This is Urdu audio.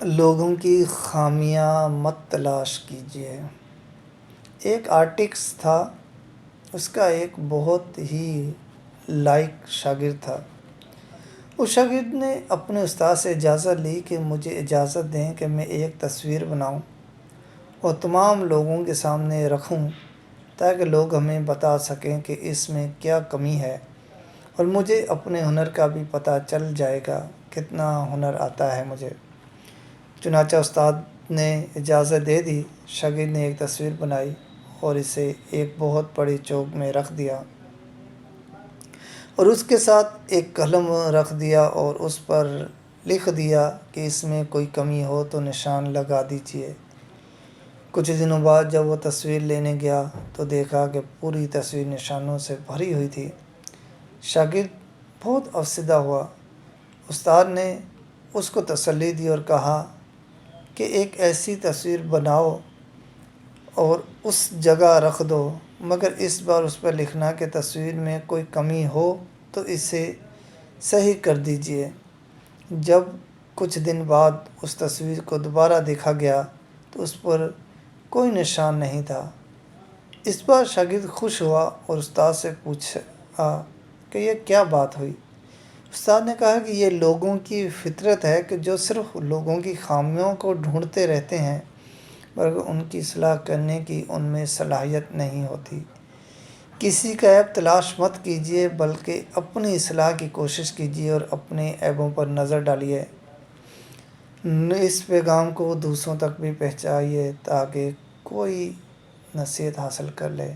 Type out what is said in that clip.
لوگوں کی خامیاں مت تلاش کیجیے۔ ایک آرٹسٹ تھا، اس کا ایک بہت ہی لائق شاگرد تھا۔ اس شاگرد نے اپنے استاد سے اجازت لی کہ مجھے اجازت دیں کہ میں ایک تصویر بناؤں اور تمام لوگوں کے سامنے رکھوں تاکہ لوگ ہمیں بتا سکیں کہ اس میں کیا کمی ہے، اور مجھے اپنے ہنر کا بھی پتہ چل جائے گا کتنا ہنر آتا ہے مجھے۔ چنانچہ استاد نے اجازت دے دی۔ شاگرد نے ایک تصویر بنائی اور اسے ایک بہت بڑی چوک میں رکھ دیا اور اس کے ساتھ ایک قلم رکھ دیا اور اس پر لکھ دیا کہ اس میں کوئی کمی ہو تو نشان لگا دیجیے۔ کچھ دنوں بعد جب وہ تصویر لینے گیا تو دیکھا کہ پوری تصویر نشانوں سے بھری ہوئی تھی۔ شاگرد بہت افسردہ ہوا۔ استاد نے اس کو تسلی دی اور کہا کہ ایک ایسی تصویر بناؤ اور اس جگہ رکھ دو، مگر اس بار اس پر لکھنا کہ تصویر میں کوئی کمی ہو تو اسے صحیح کر دیجیے۔ جب کچھ دن بعد اس تصویر کو دوبارہ دیکھا گیا تو اس پر کوئی نشان نہیں تھا۔ اس بار شاگرد خوش ہوا اور استاد سے پوچھا کہ یہ کیا بات ہوئی۔ استاد نے کہا کہ یہ لوگوں کی فطرت ہے کہ جو صرف لوگوں کی خامیوں کو ڈھونڈتے رہتے ہیں، مگر ان کی اصلاح کرنے کی ان میں صلاحیت نہیں ہوتی۔ کسی کا عیب تلاش مت کیجیے بلکہ اپنی اصلاح کی کوشش کیجیے اور اپنے عیبوں پر نظر ڈالیے۔ اس پیغام کو دوسروں تک بھی پہنچائیے تاکہ کوئی نصیحت حاصل کر لے۔